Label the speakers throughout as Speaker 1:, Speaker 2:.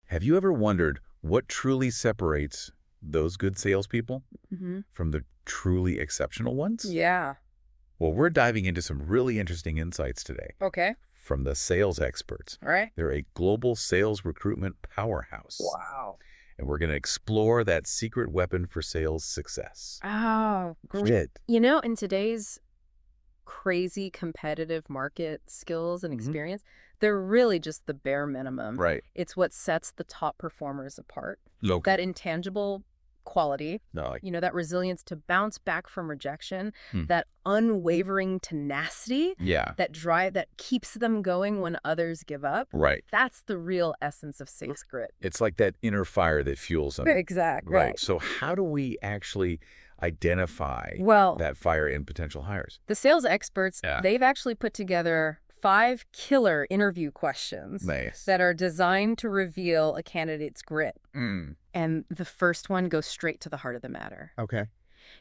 Speaker 1: Have you ever wondered what truly separates those good salespeople from the truly exceptional ones?
Speaker 2: Yeah.
Speaker 1: Well, we're diving into some really interesting insights today
Speaker 2: Okay.
Speaker 1: from the Sales Experts.
Speaker 2: All right.
Speaker 1: They're a global sales recruitment powerhouse.
Speaker 2: Wow.
Speaker 1: And we're going to explore that secret weapon for sales success.
Speaker 2: Oh,
Speaker 1: Grit.
Speaker 2: in today's crazy competitive market, skills and experience, they're really just the bare minimum.
Speaker 1: Right.
Speaker 2: It's what sets the top performers apart.
Speaker 1: Local.
Speaker 2: That intangible quality,
Speaker 1: No,
Speaker 2: that resilience to bounce back from rejection, that unwavering tenacity, that drive that keeps them going when others give up.
Speaker 1: right.
Speaker 2: That's the real essence of sales grit.
Speaker 1: It's like that inner fire that fuels them.
Speaker 2: Exactly.
Speaker 1: Right. So how do we actually identify
Speaker 2: Well,
Speaker 1: that fire in potential hires?
Speaker 2: the sales experts,
Speaker 1: Yeah.
Speaker 2: they've actually put together 5 killer interview questions
Speaker 1: Nice.
Speaker 2: that are designed to reveal a candidate's grit.
Speaker 1: Mm.
Speaker 2: And the first one goes straight to the heart of the matter.
Speaker 1: Okay.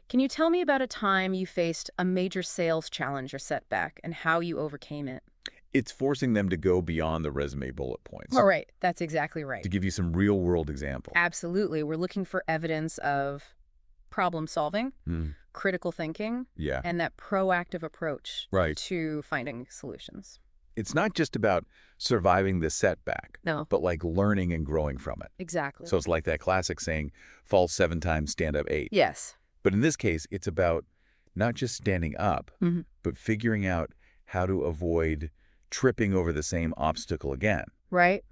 Speaker 2: Can you tell me about a time you faced a major sales challenge or setback and how you overcame it?
Speaker 1: It's forcing them to go beyond the resume bullet points.
Speaker 2: All right. That's exactly right.
Speaker 1: To give you some real world examples.
Speaker 2: Absolutely. We're looking for evidence of problem solving, critical thinking,
Speaker 1: Yeah.
Speaker 2: and that proactive approach
Speaker 1: Right.
Speaker 2: to finding solutions.
Speaker 1: It's not just about surviving the setback,
Speaker 2: No.
Speaker 1: but like learning and growing from it.
Speaker 2: Exactly.
Speaker 1: So it's like that classic saying, fall 7 times, stand up 8.
Speaker 2: Yes.
Speaker 1: But in this case, it's about not just standing up, but figuring out how to avoid tripping over the same obstacle again.
Speaker 2: Right?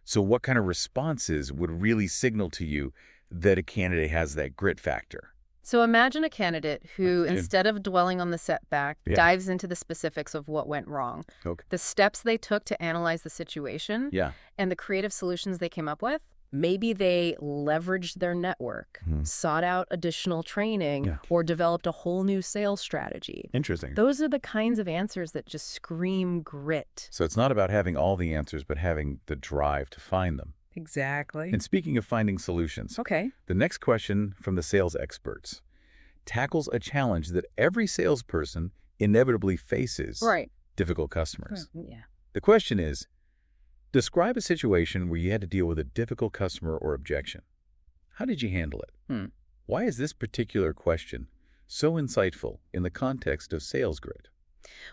Speaker 1: So what kind of responses would really signal to you that a candidate has that grit factor?
Speaker 2: So imagine a candidate who,
Speaker 1: Okay.
Speaker 2: instead of dwelling on the setback,
Speaker 1: Yeah.
Speaker 2: dives into the specifics of what went wrong,
Speaker 1: Okay.
Speaker 2: the steps they took to analyze the situation,
Speaker 1: Yeah.
Speaker 2: and the creative solutions they came up with. Maybe they leveraged their network, sought out additional training, or developed a whole new sales strategy.
Speaker 1: Interesting.
Speaker 2: Those are the kinds of answers that just scream grit.
Speaker 1: So it's not about having all the answers, but having the drive to find them.
Speaker 2: Exactly.
Speaker 1: And speaking of finding solutions,
Speaker 2: Okay.
Speaker 1: the next question from the Sales Experts tackles a challenge that every salesperson inevitably faces.
Speaker 2: Right.
Speaker 1: Difficult customers.
Speaker 2: Yeah.
Speaker 1: The question is, describe a situation where you had to deal with a difficult customer or objection. How did you handle it? Why is this particular question so insightful in the context of sales grit?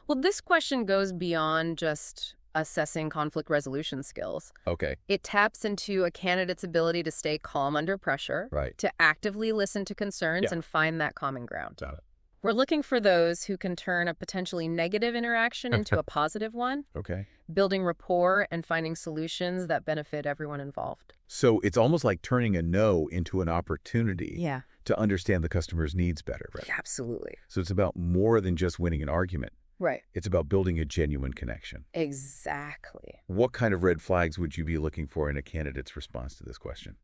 Speaker 2: Well, this question goes beyond just assessing conflict resolution skills.
Speaker 1: Okay.
Speaker 2: It taps into a candidate's ability to stay calm under pressure,
Speaker 1: Right.
Speaker 2: to actively listen to concerns and find that common ground.
Speaker 1: Got it.
Speaker 2: We're looking for those who can turn a potentially negative interaction into a positive one,
Speaker 1: Okay.
Speaker 2: building rapport and finding solutions that benefit everyone involved.
Speaker 1: So it's almost like turning a no into an opportunity
Speaker 2: Yeah,
Speaker 1: to understand the customer's needs better, right?
Speaker 2: absolutely.
Speaker 1: So it's about more than just winning an argument.
Speaker 2: Right.
Speaker 1: It's about building a genuine connection.
Speaker 2: Exactly.
Speaker 1: What kind of red flags would you be looking for in a candidate's response to this question?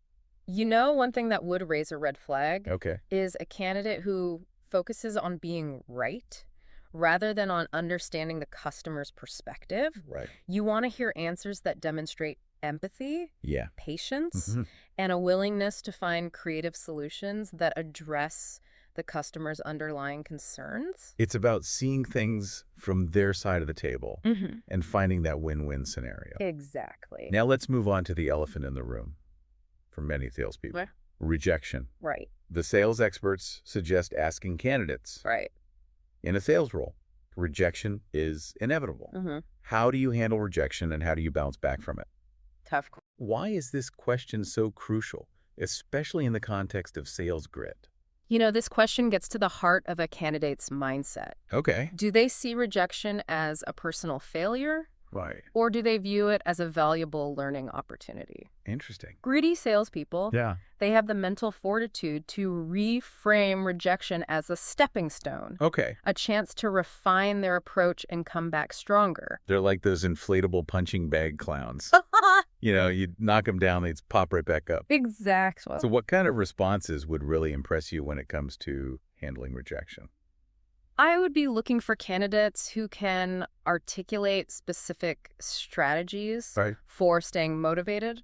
Speaker 2: One thing that would raise a red flag
Speaker 1: Okay.
Speaker 2: is a candidate who focuses on being right rather than on understanding the customer's perspective.
Speaker 1: Right.
Speaker 2: You want to hear answers that demonstrate empathy,
Speaker 1: Yeah.
Speaker 2: patience, and a willingness to find creative solutions that address the customer's underlying concerns.
Speaker 1: It's about seeing things from their side of the table and finding that win-win scenario.
Speaker 2: Exactly.
Speaker 1: Now let's move on to the elephant in the room for many salespeople.
Speaker 2: What?
Speaker 1: Rejection.
Speaker 2: Right.
Speaker 1: The sales experts suggest asking candidates
Speaker 2: Right.
Speaker 1: in a sales role. Rejection is inevitable. How do you handle rejection and how do you bounce back from it?
Speaker 2: Tough.
Speaker 1: Why is this question so crucial, especially in the context of sales grit?
Speaker 2: This question gets to the heart of a candidate's mindset.
Speaker 1: Okay.
Speaker 2: Do they see rejection as a personal failure,
Speaker 1: Right.
Speaker 2: or do they view it as a valuable learning opportunity?
Speaker 1: Interesting.
Speaker 2: Gritty salespeople,
Speaker 1: Yeah.
Speaker 2: they have the mental fortitude to reframe rejection as a stepping stone,
Speaker 1: Okay.
Speaker 2: a chance to refine their approach and come back stronger.
Speaker 1: They're like those inflatable punching bag clowns. You knock them down, they pop right back up.
Speaker 2: Exactly.
Speaker 1: So what kind of responses would really impress you when it comes to handling rejection?
Speaker 2: I would be looking for candidates who can articulate specific strategies for staying motivated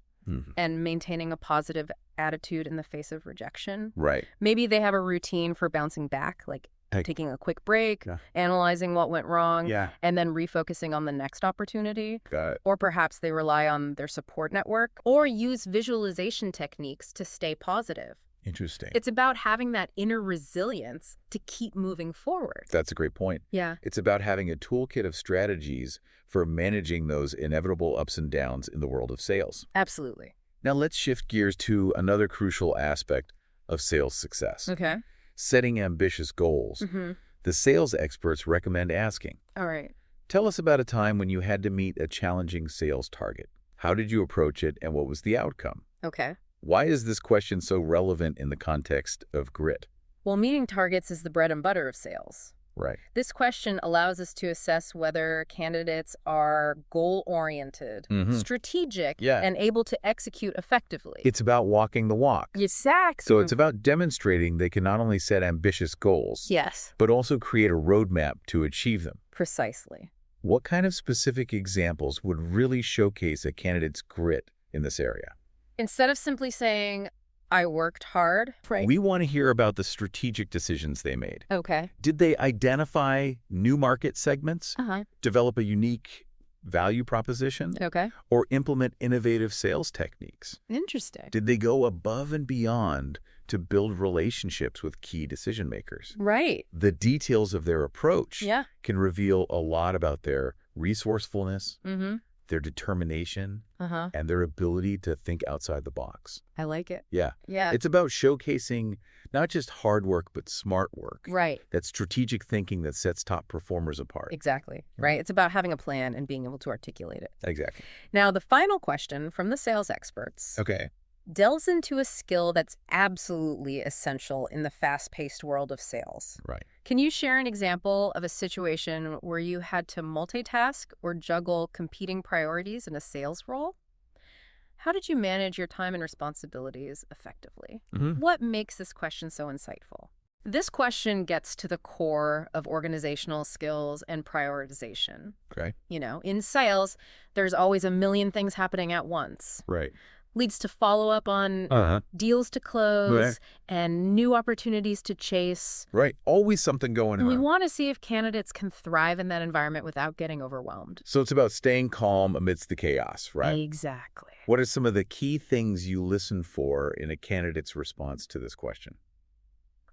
Speaker 2: and maintaining a positive attitude in the face of rejection.
Speaker 1: Right.
Speaker 2: Maybe they have a routine for bouncing back, like taking a quick break, analyzing what went wrong, and then refocusing on the next opportunity.
Speaker 1: Got it.
Speaker 2: Or perhaps they rely on their support network or use visualization techniques to stay positive.
Speaker 1: Interesting.
Speaker 2: It's about having that inner resilience to keep moving forward.
Speaker 1: That's a great point.
Speaker 2: Yeah.
Speaker 1: It's about having a toolkit of strategies for managing those inevitable ups and downs in the world of sales.
Speaker 2: Absolutely.
Speaker 1: Now let's shift gears to another crucial aspect of sales success.
Speaker 2: Okay.
Speaker 1: Setting ambitious goals. The sales experts recommend asking.
Speaker 2: All right.
Speaker 1: Tell us about a time when you had to meet a challenging sales target. How did you approach it and what was the outcome?
Speaker 2: Okay.
Speaker 1: Why is this question so relevant in the context of grit?
Speaker 2: Well, meeting targets is the bread and butter of sales.
Speaker 1: Right.
Speaker 2: This question allows us to assess whether candidates are goal-oriented, strategic, and able to execute effectively.
Speaker 1: It's about walking the walk.
Speaker 2: Exactly.
Speaker 1: So it's about demonstrating they can not only set ambitious goals,
Speaker 2: yes,
Speaker 1: but also create a roadmap to achieve them.
Speaker 2: Precisely.
Speaker 1: What kind of specific examples would really showcase a candidate's grit in this area?
Speaker 2: Instead of simply saying, I worked hard. Right.
Speaker 1: We want to hear about the strategic decisions they made.
Speaker 2: Okay.
Speaker 1: Did they identify new market segments, develop a unique value proposition, or implement innovative sales techniques?
Speaker 2: Interesting.
Speaker 1: Did they go above and beyond to build relationships with key decision makers?
Speaker 2: Right.
Speaker 1: The details of their approach can reveal a lot about their resourcefulness, their determination, and their ability to think outside the box.
Speaker 2: I like it.
Speaker 1: Yeah.
Speaker 2: Yeah.
Speaker 1: It's about showcasing not just hard work, but smart work.
Speaker 2: Right.
Speaker 1: That strategic thinking that sets top performers apart.
Speaker 2: Exactly. Right. It's about having a plan and being able to articulate it.
Speaker 1: Exactly.
Speaker 2: Now, the final question from the sales experts delves into a skill that's absolutely essential in the fast-paced world of sales.
Speaker 1: Right.
Speaker 2: Can you share an example of a situation where you had to multitask or juggle competing priorities in a sales role? How did you manage your time and responsibilities effectively? What makes this question so insightful? This question gets to the core of organizational skills and prioritization.
Speaker 1: Okay.
Speaker 2: You know, in sales, there's always a million things happening at once.
Speaker 1: Right.
Speaker 2: Leads to follow-up on deals to close and new opportunities to chase.
Speaker 1: Right. Always something going on.
Speaker 2: And we want to see if candidates can thrive in that environment without getting overwhelmed.
Speaker 1: So it's about staying calm amidst the chaos, right?
Speaker 2: Exactly.
Speaker 1: What are some of the key things you listen for in a candidate's response to this question?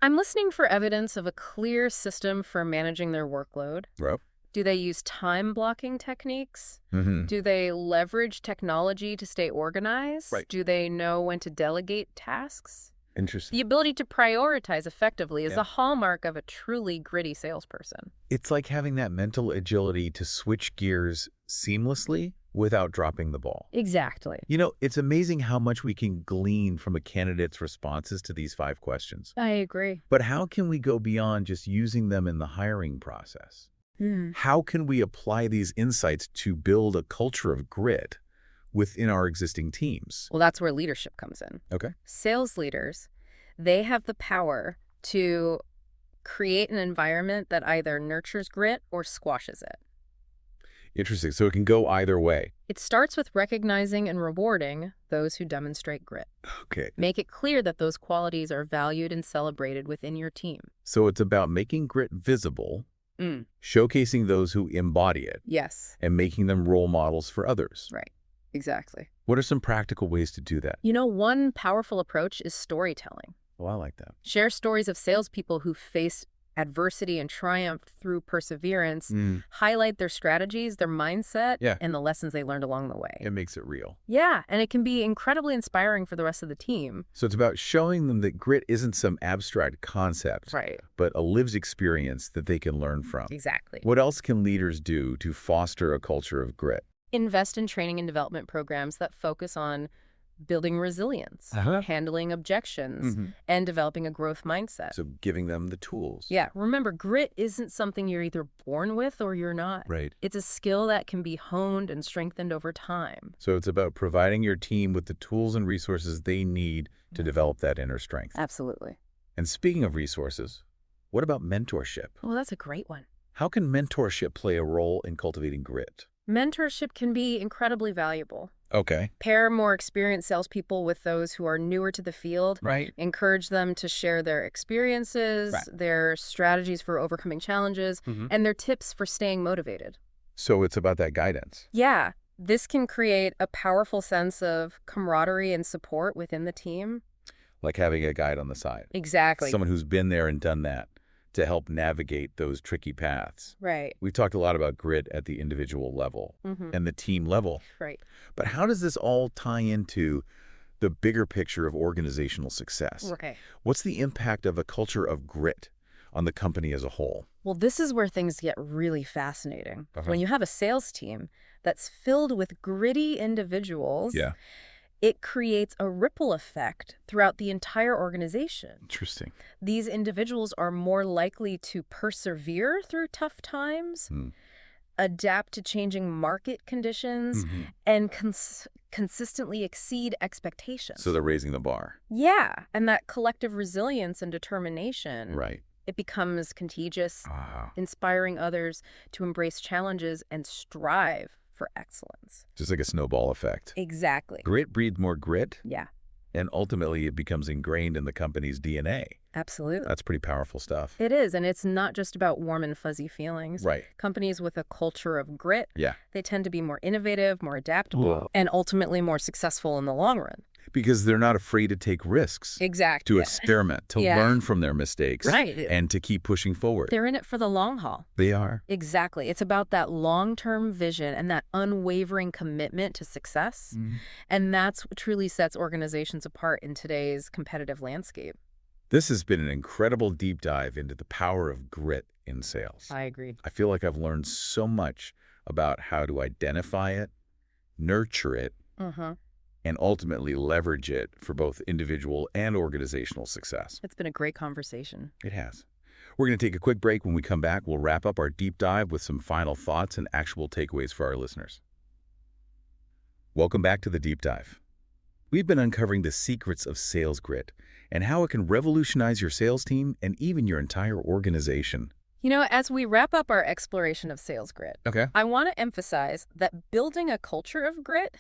Speaker 2: I'm listening for evidence of a clear system for managing their workload.
Speaker 1: Right.
Speaker 2: Do they use time blocking techniques? Do they leverage technology to stay organized?
Speaker 1: Right.
Speaker 2: Do they know when to delegate tasks?
Speaker 1: Interesting.
Speaker 2: The ability to prioritize effectively is a hallmark of a truly gritty salesperson.
Speaker 1: It's like having that mental agility to switch gears seamlessly without dropping the ball.
Speaker 2: Exactly.
Speaker 1: You know, it's amazing how much we can glean from a candidate's responses to these 5 questions.
Speaker 2: I agree.
Speaker 1: But how can we go beyond just using them in the hiring process? How can we apply these insights to build a culture of grit within our existing teams?
Speaker 2: Well, that's where leadership comes in.
Speaker 1: Okay.
Speaker 2: Sales leaders, they have the power to create an environment that either nurtures grit or squashes it.
Speaker 1: Interesting. So it can go either way.
Speaker 2: It starts with recognizing and rewarding those who demonstrate grit.
Speaker 1: Okay.
Speaker 2: Make it clear that those qualities are valued and celebrated within your team.
Speaker 1: So it's about making grit visible, showcasing those who embody it.
Speaker 2: Yes.
Speaker 1: And making them role models for others.
Speaker 2: Right. Exactly.
Speaker 1: What are some practical ways to do that?
Speaker 2: You know, one powerful approach is storytelling.
Speaker 1: Oh, I like that.
Speaker 2: Share stories of salespeople who faced adversity and triumphed through perseverance, highlight their strategies, their mindset, and the lessons they learned along the way.
Speaker 1: It makes it real.
Speaker 2: Yeah, and it can be incredibly inspiring for the rest of the team.
Speaker 1: So it's about showing them that grit isn't some abstract concept, but a lived experience that they can learn from.
Speaker 2: Exactly.
Speaker 1: What else can leaders do to foster a culture of grit?
Speaker 2: Invest in training and development programs that focus on building resilience, handling objections, and developing a growth mindset.
Speaker 1: So giving them the tools.
Speaker 2: Yeah. Remember, grit isn't something you're either born with or you're not.
Speaker 1: Right.
Speaker 2: It's a skill that can be honed and strengthened over time.
Speaker 1: So it's about providing your team with the tools and resources they need to develop that inner strength.
Speaker 2: Absolutely.
Speaker 1: And speaking of resources, what about mentorship?
Speaker 2: Well, that's a great one.
Speaker 1: How can mentorship play a role in cultivating grit?
Speaker 2: Mentorship can be incredibly valuable.
Speaker 1: Okay.
Speaker 2: Pair more experienced salespeople with those who are newer to the field.
Speaker 1: Right.
Speaker 2: Encourage them to share their experiences,
Speaker 1: Right.
Speaker 2: their strategies for overcoming challenges, and their tips for staying motivated.
Speaker 1: So it's about that guidance.
Speaker 2: Yeah, this can create a powerful sense of camaraderie and support within the team.
Speaker 1: Like having a guide on the side.
Speaker 2: Exactly.
Speaker 1: Someone who's been there and done that to help navigate those tricky paths.
Speaker 2: Right.
Speaker 1: We've talked a lot about grit at the individual level and the team level.
Speaker 2: Right.
Speaker 1: But how does this all tie into the bigger picture of organizational success?
Speaker 2: Okay.
Speaker 1: What's the impact of a culture of grit on the company as a whole?
Speaker 2: Well, this is where things get really fascinating. When you have a sales team that's filled with gritty individuals, it creates a ripple effect throughout the entire organization.
Speaker 1: Interesting.
Speaker 2: These individuals are more likely to persevere through tough times, adapt to changing market conditions, and consistently exceed expectations.
Speaker 1: So they're raising the bar.
Speaker 2: Yeah, and that collective resilience and determination,
Speaker 1: Right.
Speaker 2: it becomes contagious, inspiring others to embrace challenges and strive for excellence.
Speaker 1: Just like a snowball effect.
Speaker 2: Exactly.
Speaker 1: Grit breeds more grit,
Speaker 2: Yeah,
Speaker 1: and ultimately it becomes ingrained in the company's DNA.
Speaker 2: absolutely.
Speaker 1: That's pretty powerful stuff.
Speaker 2: It is, and it's not just about warm and fuzzy feelings.
Speaker 1: Right.
Speaker 2: Companies with a culture of grit,
Speaker 1: Yeah.
Speaker 2: they tend to be more innovative, more adaptable, and ultimately more successful in the long run.
Speaker 1: Because they're not afraid to take risks.
Speaker 2: Exactly.
Speaker 1: To experiment, to learn from their mistakes.
Speaker 2: Right.
Speaker 1: And to keep pushing forward.
Speaker 2: They're in it for the long haul.
Speaker 1: They are.
Speaker 2: Exactly. It's about that long-term vision and that unwavering commitment to success. And that's what truly sets organizations apart in today's competitive landscape.
Speaker 1: This has been an incredible deep dive into the power of grit in sales.
Speaker 2: I agree.
Speaker 1: I feel like I've learned so much about how to identify it, nurture it, and ultimately leverage it for both individual and organizational success.
Speaker 2: It's been a great conversation.
Speaker 1: It has. We're going to take a quick break. When we come back, we'll wrap up our deep dive with some final thoughts and actual takeaways for our listeners. Welcome back to the deep dive. We've been uncovering the secrets of sales grit and how it can revolutionize your sales team and even your entire organization.
Speaker 2: You know, as we wrap up our exploration of sales grit, I want to emphasize that building a culture of grit,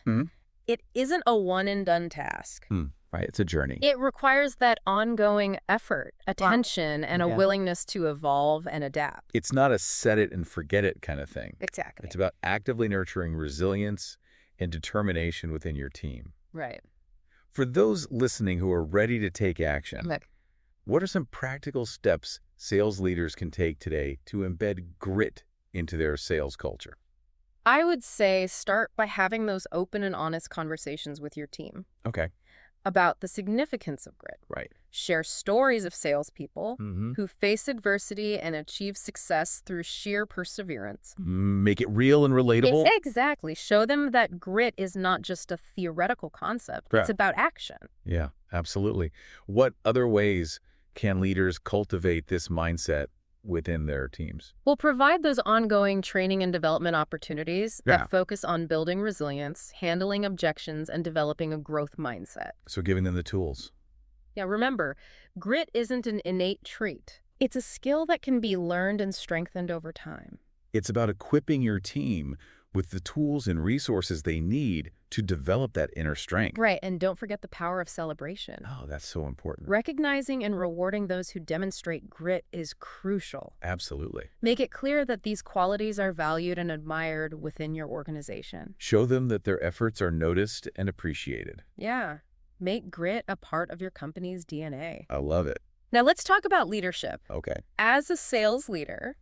Speaker 2: it isn't a one-and-done task.
Speaker 1: Right, it's a journey.
Speaker 2: It requires that ongoing effort, attention, and a willingness to evolve and adapt.
Speaker 1: It's not a set it and forget it kind of thing.
Speaker 2: Exactly.
Speaker 1: It's about actively nurturing resilience and determination within your team.
Speaker 2: Right.
Speaker 1: For those listening who are ready to take action, what are some practical steps sales leaders can take today to embed grit into their sales culture?
Speaker 2: I would say start by having those open and honest conversations with your team about the significance of grit.
Speaker 1: Right.
Speaker 2: Share stories of salespeople who face adversity and achieve success through sheer perseverance.
Speaker 1: Make it real and relatable.
Speaker 2: Exactly. Show them that grit is not just a theoretical concept. It's about action.
Speaker 1: Yeah, absolutely. What other ways can leaders cultivate this mindset within their teams?
Speaker 2: We'll provide those ongoing training and development opportunities that focus on building resilience, handling objections, and developing a growth mindset.
Speaker 1: So giving them the tools.
Speaker 2: Yeah, remember, grit isn't an innate trait. It's a skill that can be learned and strengthened over time.
Speaker 1: It's about equipping your team with the tools and resources they need to develop that inner strength.
Speaker 2: Right, and don't forget the power of celebration.
Speaker 1: Oh, that's so important.
Speaker 2: Recognizing and rewarding those who demonstrate grit is crucial.
Speaker 1: Absolutely.
Speaker 2: Make it clear that these qualities are valued and admired within your organization.
Speaker 1: Show them that their efforts are noticed and appreciated.
Speaker 2: Yeah. Make grit a part of your company's DNA.
Speaker 1: I love it.
Speaker 2: Now let's talk about leadership.
Speaker 1: Okay.
Speaker 2: As a sales leader,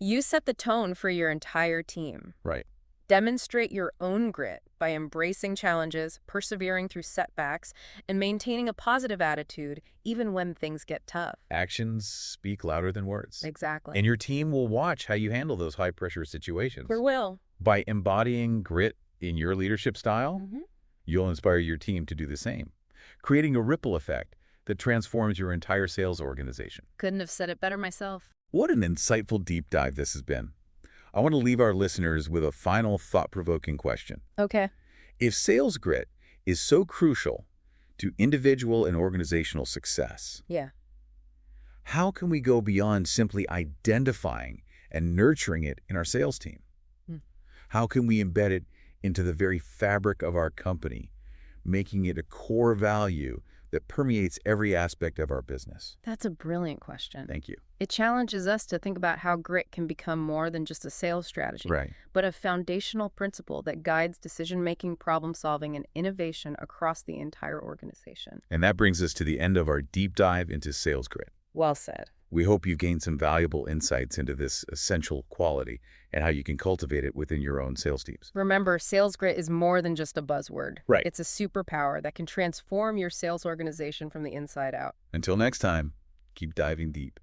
Speaker 2: you set the tone for your entire team.
Speaker 1: Right.
Speaker 2: Demonstrate your own grit by embracing challenges, persevering through setbacks, and maintaining a positive attitude even when things get tough.
Speaker 1: Actions speak louder than words.
Speaker 2: Exactly.
Speaker 1: And your team will watch how you handle those high-pressure situations.
Speaker 2: We will.
Speaker 1: By embodying grit in your leadership style, you'll inspire your team to do the same, creating a ripple effect that transforms your entire sales organization.
Speaker 2: Couldn't have said it better myself.
Speaker 1: What an insightful deep dive this has been. I want to leave our listeners with a final thought-provoking question.
Speaker 2: Okay.
Speaker 1: If sales grit is so crucial to individual and organizational success, how can we go beyond simply identifying and nurturing it in our sales team? How can we embed it into the very fabric of our company, making it a core value that permeates every aspect of our business?
Speaker 2: That's a brilliant question.
Speaker 1: Thank you.
Speaker 2: It challenges us to think about how grit can become more than just a sales strategy,
Speaker 1: Right.
Speaker 2: but a foundational principle that guides decision-making, problem-solving, and innovation across the entire organization.
Speaker 1: And that brings us to the end of our deep dive into sales grit.
Speaker 2: Well said.
Speaker 1: We hope you've gained some valuable insights into this essential quality and how you can cultivate it within your own sales teams.
Speaker 2: Remember, sales grit is more than just a buzzword.
Speaker 1: Right.
Speaker 2: It's a superpower that can transform your sales organization from the inside out.
Speaker 1: Until next time, keep diving deep.